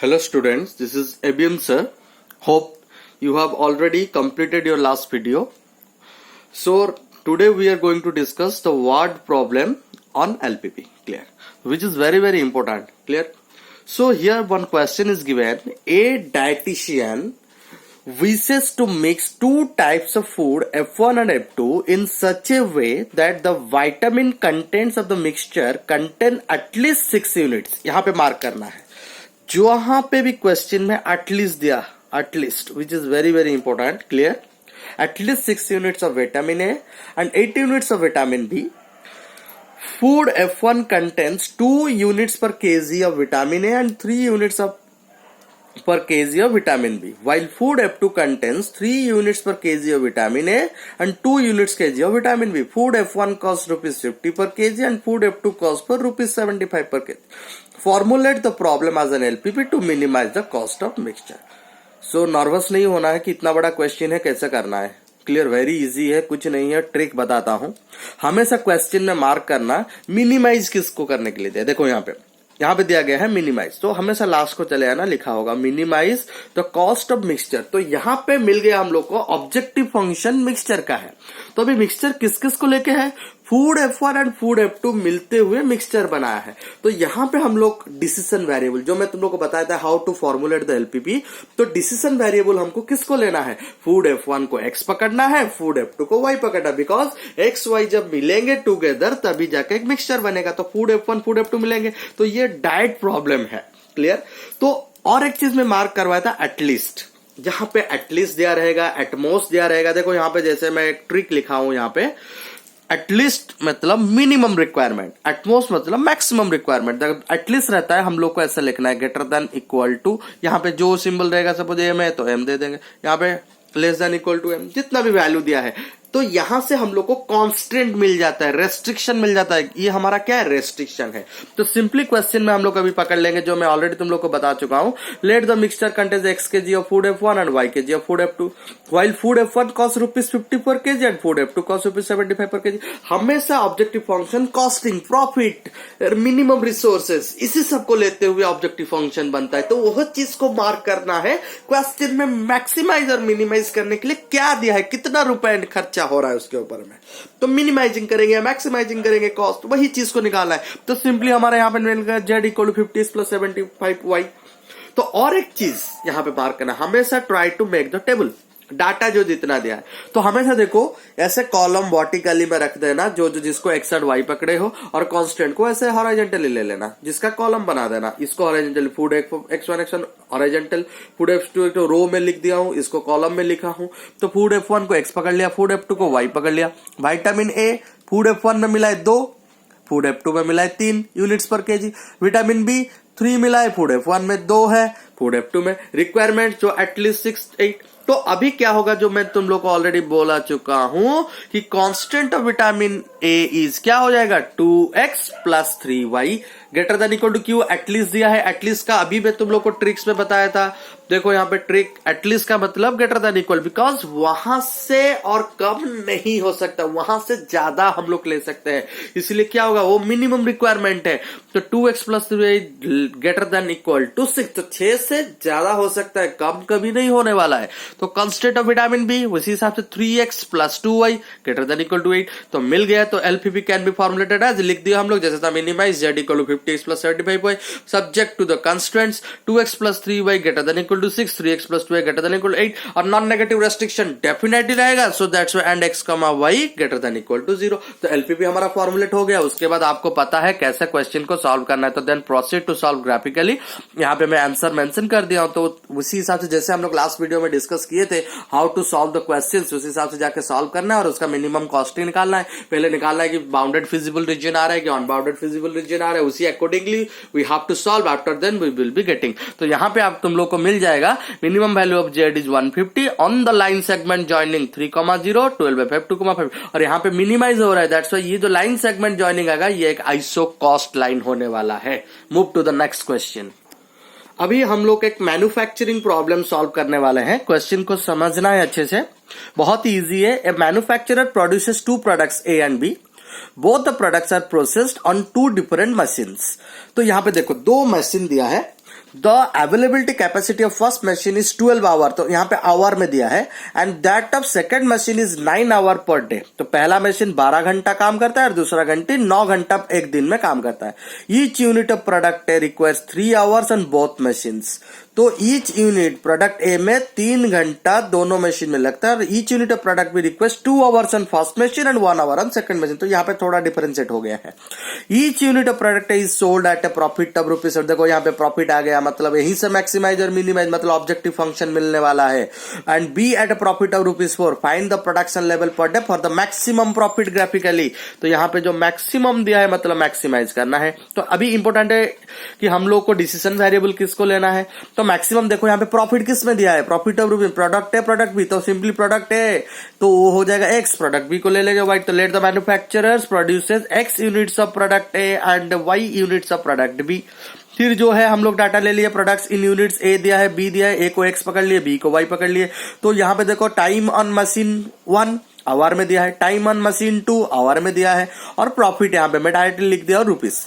Hello students, this is Abhiam sir. Hope you have already completed your last video. So today we are going to discuss the word problem on LPP, clear, which is very important, clear. So here one question is given: a dietitian wishes to mix two types of food F1 and F2 in such a way that the vitamin contents of the mixture contain at least 6 units. यहाँ पे mark करना है. जो यहाँ पे भी question में at least दिया, at least which is very important, clear. At least 6 units of vitamin A and 8 units of vitamin B. Food F1 contains 2 units per kg of vitamin A and 3 units per kg of vitamin B, while food F2 contains 3 units per kg of vitamin A and 2 units kg of vitamin B. Food F1 costs ₹50 per kg and food F2 costs for ₹75 per kg. Formulate the problem as an LPP to minimize the cost of mixture. So nervous नहीं होना है कि इतना बड़ा question है, कैसे करना है. क्लियर, वेरी इजी है, कुछ नहीं है, ट्रिक बताता हूं. हमेशा क्वेश्चन में मार्क करना मिनिमाइज किसको करने के लिए दिया. देखो यहाँ पे दिया गया है मिनिमाइज, तो हमेशा लास्ट को चले आना, लिखा होगा minimize the cost of mixture. तो यहाँ पे मिल गया हम लोग को ऑब्जेक्टिव फंक्शन मिक्सचर का है. तो अभी मिक्सचर किस किस को लेके है, food F1 and food F2 मिलते हुए मिक्सचर बनाया है. तो यहाँ पे हम लोग डिसीजन वेरिएबल, जो मैं तुम लोग को बताया था how to formulate the LPP, तो डिसीजन वेरिएबल हमको किसको लेना है, फूड F1 को X पकड़ना है, फूड F2 को Y पकड़ना, बिकॉज X Y जब मिलेंगे टुगेदर तभी जाके एक मिक्सचर बनेगा. तो फूड F1 फूड F2 मिलेंगे, तो ये डाइट प्रॉब्लम है, क्लियर. तो और एक चीज में मार्क करवाया था एटलीस्ट, जहां पे एटलीस्ट दिया रहेगा, एटमोस्ट दिया रहेगा. देखो यहाँ पे जैसे मैं एक ट्रिक लिखा हूं, यहाँ पे एटलीस्ट मतलब मिनिमम रिक्वायरमेंट, एटमोस्ट मतलब मैक्सिमम रिक्वायरमेंट. एटलीस्ट रहता है हम लोग को ऐसा लिखना है, ग्रेटर देन इक्वल टू, यहाँ पे जो सिंबल रहेगा सपोज एम है तो एम दे देंगे, यहाँ पे less than equal to M, जितना भी वैल्यू दिया है. तो यहां से हम लोग को कांस्टेंट मिल जाता है, रेस्ट्रिक्शन मिल जाता है. ये हमारा क्या है, रेस्ट्रिक्शन है. तो सिंपली क्वेश्चन में हम लोग अभी पकड़ लेंगे, जो मैं ऑलरेडी तुम लोग को बता चुका हूं. Let the mixture contains X kg of food F1 and Y kg of food F2, while food F1 cost ₹50 per kg and food F2 cost ₹75 per kg. हमेशा objective function costing, profit, minimum resources, इसी सबको लेते हुए objective function बनता है. तो वह चीज को मार्क करना है क्वेश्चन में. मैक्सिमाइज और मिनिमाइज करने के लिए क्या दिया है, कितना रुपए खर्चा हो रहा है उसके ऊपर में, तो मिनिमाइजिंग करेंगे, मैक्सिमाइजिंग करेंगे कॉस्ट, वही चीज को निकालना है. तो सिंपली हमारे यहां पे मिल गया Z = 50 + 75Y. तो और एक चीज यहां पे मार्क करना, हमेशा try to make the table. Data जो जितना दिया है, तो हमेशा देखो ऐसे कॉलम वर्टिकली में रख देना, जो जिसको X और Y पकड़े हो, और कांस्टेंट को ऐसे हॉरिजॉन्टली ले लेना, जिसका कॉलम बना देना. इसको horizontally food X1 horizontal, food F2 तो रो में लिख दिया हूं, इसको कॉलम में लिखा हूं. तो फूड F1 को X पकड़ लिया, फूड F2 को Y पकड़ लिया. विटामिन A फूड F1 में मिला है 2, फूड F2 में मिला है 3 यूनिट्स पर केजी. विटामिन B 3 मिला है, फूड F1 में 2 है, फूड F2 में. रिक्वायरमेंट जो एटलीस्ट 6 8. तो अभी क्या होगा, जो मैं तुम लोग को ऑलरेडी बोला चुका हूं कि constant of vitamin A is क्या हो जाएगा, 2x + 3y greater than equal to Q. At least दिया है, एटलीस्ट का अभी मैं तुम लोग को ट्रिक्स में बताया था. देखो यहाँ पे ट्रिक, एटलीस्ट का मतलब ग्रेटर देन इक्वल, बिकॉज वहां से और कम नहीं हो सकता, वहां से ज्यादा हम लोग ले सकते हैं. इसलिए क्या होगा, वो मिनिमम रिक्वायरमेंट है. तो 2x + 3y greater than equal to 6, तो 6 से ज्यादा हो सकता है, कम कभी नहीं होने वाला है. तो कांस्टेंट ऑफ विटामिन बी उसी हिसाब से 3x + 2y greater than equal to 8. तो मिल गया. तो LPP can be formulated as, लिख दिया हम लोग जैसे था, minimize Z = 50 + 75y subject to the constraints 2x + 3y greater than equal to 6, 3x + 2y greater than equal to 8, और नॉन नेगेटिव रेस्ट्रिक्शन डेफिनेटली रहेगा. So that's why and x, y greater than equal to 0. तो LPP हमारा formulate हो गया. उसके बाद आपको पता है कैसे क्वेश्चन को सॉल्व करना है, तो then proceed to solve graphically. यहाँ पे मैं आंसर मेंशन कर दिया हूं, तो उसी हिसाब से जैसे हम लोग लास्ट वीडियो में डिस्कस किए थे how to solve the questions, उस हिसाब से जाके सॉल्व करना है, और उसका मिनिमम कॉस्टिंग निकालना है. पहले निकालना है कि बाउंडेड फिजिबल रीजन आ रहा है कि अनबाउंडेड फिजिबल रीजन आ रहा है, उसी accordingly we have to solve. After then we will be getting. तो यहाँ पे आप तुम लोग को मिल जाएगा minimum value of Z is 150 on the line segment joining 3,0 12/5 और यहाँ पे मिनिमाइज हो रहा है. दैट्स व्हाई ये जो लाइन सेगमेंट ज्वाइनिंग आएगा ये एक आइसो कॉस्ट लाइन होने वाला है. Move to the next question. अभी हम लोग एक मैन्युफैक्चरिंग प्रॉब्लम सॉल्व करने वाले हैं. क्वेश्चन को समझना है अच्छे से, बहुत ही इजी है. A manufacturer produces 2 products A and B. Both the products are processed on 2 different machines. तो यहां पे देखो 2 मशीन दिया है, the availability capacity of first machine is 12 hour, तो यहाँ पे आवर में दिया है, and that of second machine is 9 hour per day. तो पहला मशीन 12 घंटा काम करता है और दूसरा घंटे 9 घंटा एक दिन में काम करता है। Each unit of product A requires 3 hours on both machines. तो ईच यूनिट प्रोडक्ट ए में 3 घंटा दोनों मशीन में लगता है, और ईच यूनिट ऑफ प्रोडक्ट भी request 2 hours on first machine and 1 hour on second machine. तो यहाँ पे थोड़ा डिफरेंशिएट हो गया है। Each unit of product is sold at a profit of rupees. देखो यहाँ पे प्रॉफिट आ गया, मतलब यहीं से मैक्सिमाइज और मिनिमाइज, मतलब ऑब्जेक्टिव फंक्शन मिलने वाला है। And B at a profit of rupees 4, find the production level per day for the maximum profit graphically. तो यहाँ पे जो मैक्सिमम दिया है मतलब मैक्सिमाइज करना है। तो अभी इंपॉर्टेंट है कि हम लोग को डिसीजन वेरिएबल किसको लेना है। तो मैक्सिमम देखो यहाँ पे प्रॉफिट किस में दिया है, प्रॉफिट ऑफ रुपीज, प्रोडक्ट है प्रोडक्ट बी, तो सिंपली प्रोडक्ट है तो वो हो जाएगा एक्स, प्रोडक्ट बी को ले लेंगे वाई। तो let the manufacturers produces X units of product A and Y units of product B. फिर जो है हम लोग डाटा ले लिए, प्रोडक्ट्स इन यूनिट्स ए दिया है, बी दिया है, ए को एक्स पकड़ लिए, बी को वाई पकड़ लिए। तो यहाँ पे देखो टाइम ऑन मशीन 1 आवर में दिया है, टाइम ऑन मशीन 2 आवर में दिया है, और प्रॉफिट यहाँ पे मैं डायरेक्ट लिख दिया और रुपीस।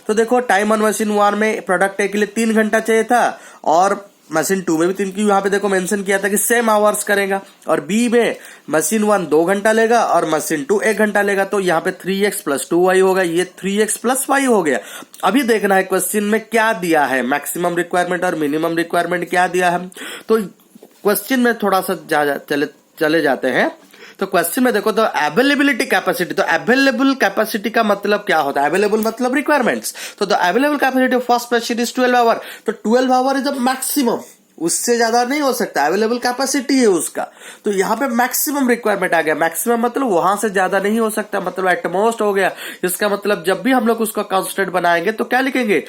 तो देखो टाइम ऑन मशीन 1 में प्रोडक्ट ए के लिए 3 घंटा चाहिए था, और मशीन 2 में भी 3 की यहाँ पे देखो मेंशन किया था कि सेम आवर्स करेगा, और बी में मशीन 1 2 घंटा लेगा और मशीन 2 1 घंटा लेगा। तो यहाँ पे 3x + 2y होगा, ये 3x + y हो गया। अभी देखना है क्वेश्चन में क्या दिया है, मैक्सिमम रिक्वायरमेंट और मिनिमम रिक्वायरमेंट क्या दिया है। तो क्वेश्चन में थोड़ा सा चले जाते हैं। तो क्वेश्चन में देखो, तो अवेलेबिलिटी कैपेसिटी, तो अवेलेबल कैपेसिटी का मतलब क्या होता है, अवेलेबल मतलब रिक्वायरमेंट्स। तो the available capacity of first machine is 12 hour. तो 12 आवर इज अ मैक्सिमम, उससे ज्यादा नहीं हो सकता, अवेलेबल कैपेसिटी है उसका। तो यहाँ पे मैक्सिमम रिक्वायरमेंट आ गया, मैक्सिमम मतलब वहां से ज्यादा नहीं हो सकता, मतलब एटमोस्ट हो गया। इसका मतलब जब भी हम लोग उसका कांस्टेंट बनाएंगे तो क्या लिखेंगे,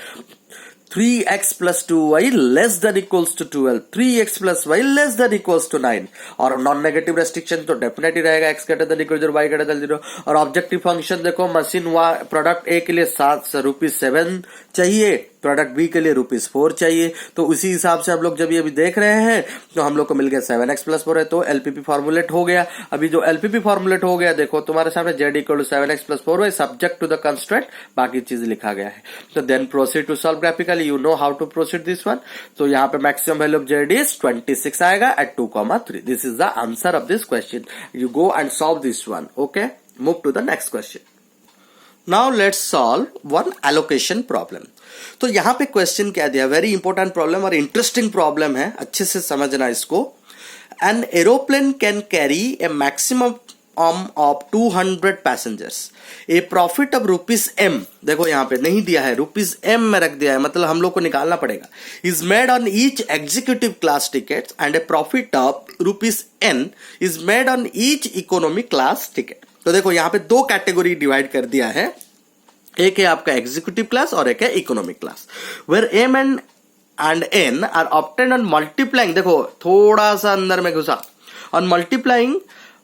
3x + 2y less than equals to 12, 3x + y less than equals to 9। और नॉन नेगेटिव रेस्ट्रिक्शन तो डेफिनेटली रहेगा, x greater than equal 0, y greater than 0। और ऑब्जेक्टिव फंक्शन देखो, मशीन प्रोडक्ट ए के लिए ₹7 चाहिए, प्रोडक्ट बी के लिए ₹4 चाहिए। तो उसी हिसाब से हम लोग जब ये भी देख रहे हैं तो हम लोग को मिल गया 7x + 4 है, तो एलपीपी फॉर्मुलेट हो गया। अभी जो एलपीपी फॉर्मुलेट हो गया देखो तुम्हारे सामने, z = 7x + 4 है, सब्जेक्ट टू द कंस्ट्रेंट, बाकी चीज लिखा गया है। तो then proceed to solve graphically, you know how to proceed this one. तो यहाँ पे maximum value of z is 26 आएगा at 2,3। This is the answer of this question. You go and solve this one. Okay, move to the next question. Now let's solve one allocation problem. तो यहां पे question क्या दिया, very important problem और interesting problem है, अच्छे से समझना इसको। An aeroplane can carry A maximum of 200 passengers, A profit of ₹m, देखो यहां पे नहीं दिया है, ₹m में रख दिया है, मतलब हम लोग को निकालना पड़ेगा। Is made on each executive class ticket and A profit of ₹n is made on each economy class ticket. तो देखो यहाँ पे 2 कैटेगरी डिवाइड कर दिया है, एक है आपका एग्जीक्यूटिव क्लास और एक है economic class. Where m and n are obtained on multiplying, देखो थोड़ा सा अंदर में घुसा, on multiplying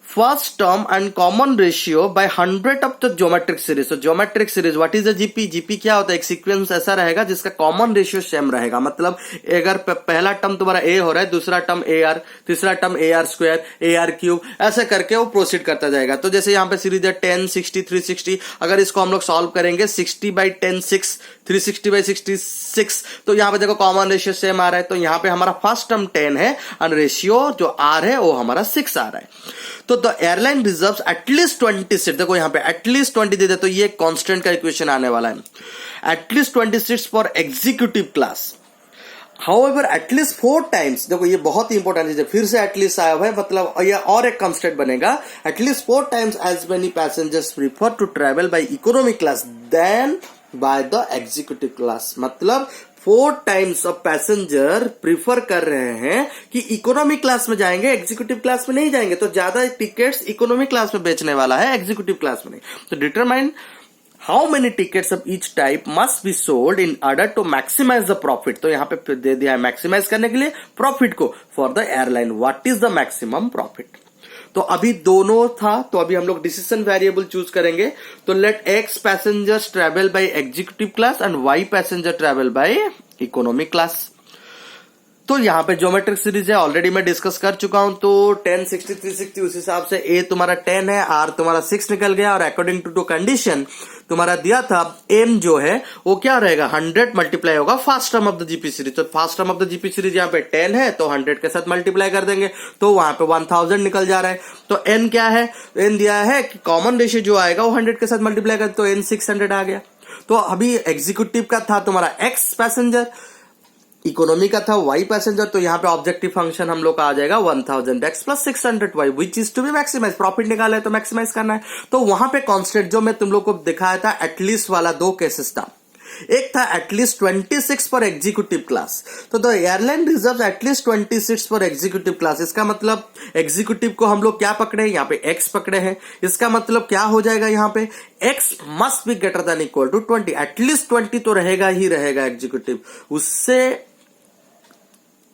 first term and common ratio by 100 of the geometric series. तो geometric series what is the GP, GP क्या होता है, एक सीक्वेंस ऐसा रहेगा जिसका कॉमन रेशियो सेम रहेगा। मतलब अगर पहला टर्म तुम्हारा ए हो रहा है, दूसरा टर्म ए आर, तीसरा टर्म AR², AR3, ऐसे करके वो प्रोसीड करता जाएगा। तो जैसे यहाँ पे सीरीज है 10, 60, 360, अगर इसको हम लोग सॉल्व करेंगे 60/10 6, 360/66, तो यहाँ पे देखो कॉमन रेशियो सेम आ रहा है। तो यहाँ पे हमारा फर्स्ट टर्म 10 है और रेशियो जो आर है वो हमारा 6 आ रहा है। तो the airline reserves at least 20 seat, देखो यहाँ पे एटलीस्ट 20 दे दे, तो ये कांस्टेंट का इक्वेशन आने वाला है। At least 20 seats for executive class, however at least 4 times, देखो ये बहुत ही इंपॉर्टेंट चीज है, फिर से एटलीस्ट आया हुआ है, मतलब ये और एक कांस्टेंट बनेगा, at least 4 times as many passengers prefer to travel by economic class than by the executive class. मतलब 4 टाइम्स ऑफ पैसेंजर प्रीफर कर रहे हैं कि इकोनॉमी क्लास में जाएंगे, एग्जीक्यूटिव क्लास में नहीं जाएंगे। तो ज्यादा टिकट्स इकोनॉमी क्लास में बेचने वाला है, एग्जीक्यूटिव क्लास में नहीं। तो determine how many tickets of each type must be sold in order to maximize the profit. तो यहाँ पे दे दिया है मैक्सिमाइज करने के लिए प्रॉफिट को for the airline, what is the maximum profit. तो अभी दोनों था, तो अभी हम लोग डिसीजन वेरिएबल चूज करेंगे। तो let x passengers travel by executive class and y passenger travel by economic class. तो यहाँ पे ज्योमेट्रिक सीरीज है, ऑलरेडी मैं डिस्कस कर चुका हूं। तो 10, 60, 360 उस हिसाब से ए तुम्हारा 10 है, आर तुम्हारा 6 निकल गया, और अकॉर्डिंग टू कंडीशन तुम्हारा दिया था एम जो है वो क्या रहेगा 100 मल्टीप्लाई होगा first term of the GP series. तो first term of the GP series यहाँ पे 10 है, तो 100 के साथ मल्टीप्लाई कर देंगे तो वहां पे 1000 निकल जा रहा है। तो एन क्या है, एन दिया है कि कॉमन रेशियो जो आएगा वो 100 के साथ मल्टीप्लाई कर, तो एन 600 आ गया। तो अभी एग्जीक्यूटिव का था तुम्हारा एक्स पैसेंजर, इकोनॉमी का था वाई पैसेंजर, तो यहाँ पे ऑब्जेक्टिव फंक्शन हम लोग का आ जाएगा 1000x plus 600y which is to be maximize. Profit निकाला है तो मैक्सिमाइज करना है। तो वहां पे कांस्टेंट जो मैं तुम लोग को दिखाया था एटलीस्ट वाला दो केसेस था, एक था एटलीस्ट 26 फॉर एग्जीक्यूटिव क्लास। तो the airline reserve at least 26 for executive class. इसका मतलब एग्जीक्यूटिव को हम लोग क्या पकड़े, यहाँ पे एक्स पकड़े हैं। इसका मतलब क्या हो जाएगा, यहाँ पे X must be greater than equal to 20। At least 20 तो रहेगा ही रहेगा एग्जीक्यूटिव, उससे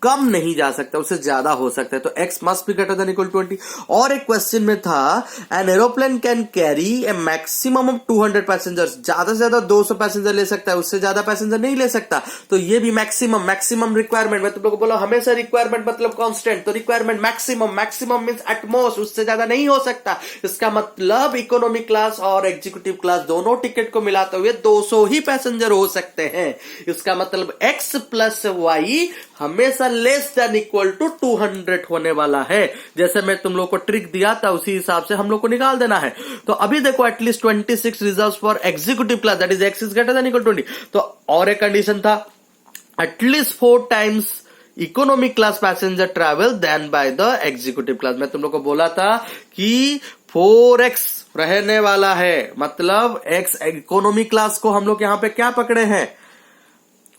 कम नहीं जा सकता, उससे ज्यादा हो सकता है। तो x must be greater than equal 20। और एक क्वेश्चन में था an aeroplane can carry A maximum of 200 passengers. ज्यादा से ज्यादा 200 पैसेंजर ले सकता है, उससे ज्यादा पैसेंजर नहीं ले सकता। तो ये भी मैक्सिमम रिक्वायरमेंट। मैं तुम लोग को बोला हमेशा रिक्वायरमेंट मतलब कांस्टेंट, तो रिक्वायरमेंट मैक्सिमम मींस एटमोस्ट, उससे ज्यादा नहीं हो सकता। इसका मतलब इकोनॉमी क्लास और एग्जीक्यूटिव क्लास दोनों टिकट को मिलाते हुए 200 ही पैसेंजर हो सकते हैं। इसका मतलब x प्लस वाई हमेशा लेस देन इक्वल टू 200 होने वाला है। जैसे मैं तुम लोग को ट्रिक दिया था उसी हिसाब से हम लोग को निकाल देना है। तो अभी देखो at least 26 reserves for executive class that is x is greater than equal 20। तो और एक कंडीशन था at least 4 times economic class passenger travel than by the executive class. मैं तुम लोग को बोला था कि 4x रहने वाला है, मतलब x इकोनॉमी क्लास को हम लोग यहां पे क्या पकड़े हैं,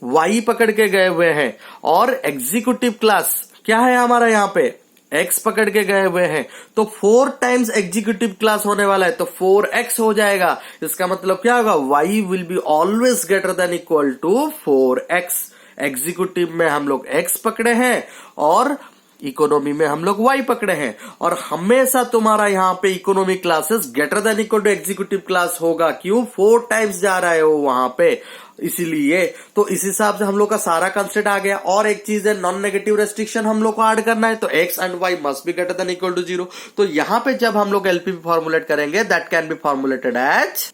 y पकड़ के गए हुए हैं, और एग्जीक्यूटिव क्लास क्या है हमारा यहाँ पे x पकड़ के गए हुए हैं। तो 4 टाइम्स एग्जीक्यूटिव क्लास होने वाला है, तो 4x हो जाएगा। इसका मतलब क्या होगा, y will be always greater than equal to 4x। Executive में हम लोग x पकड़े हैं और इकोनॉमी में हम लोग y पकड़े हैं, और हमेशा तुम्हारा यहाँ पे economy classes greater than equal to executive class होगा। क्यों, 4 टाइम्स जा रहा है वो वहां पे, इसीलिए। तो इस हिसाब से हम लोग का सारा कंसेप्ट आ गया। और एक चीज है नॉन नेगेटिव रेस्ट्रिक्शन हम लोग को ऐड करना है, तो x and y must be greater than equal to 0। तो यहां पे जब हम लोग एलपीपी फॉर्मुलेट करेंगे that can be formulated as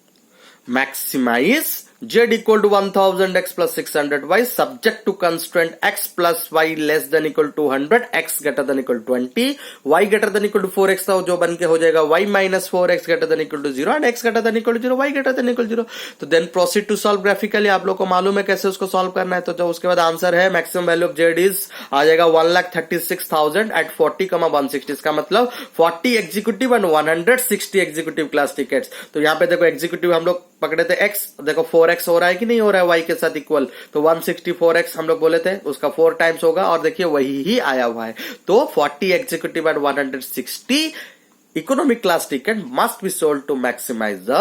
maximize z equal to 1000x plus 600y subject to constraint x plus y less than equal to 200, x greater than equal to 20, y greater than equal to 4x था जो बन के हो जाएगा y minus 4x greater than equal to 0 and x greater than equal to 0, y greater than equal to 0। तो then proceed to solve graphically. आप लोग को मालूम है कैसे उसको सॉल्व करना है। तो जो उसके बाद आंसर है maximum value of z is आ जाएगा 1,36,000 एट 40,160। इसका मतलब 40 executive and 160 executive class tickets. तो यहाँ पे देखो एग्जीक्यूटिव हम लोग पकड़े थे x, देखो 4x हो रहा है कि नहीं हो रहा है y के साथ इक्वल। तो 164x हम लोग बोले थे, उसका 4 टाइम्स होगा, और देखिए वही ही आया हुआ है। तो 40 executive and 160 economic class ticket must be sold to maximize the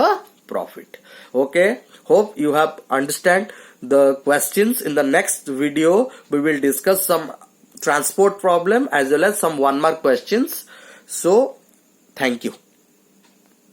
profit. Okay, hope you have understand the questions. In the next video we will discuss some transport problem as well as some 1 mark questions. So thank you.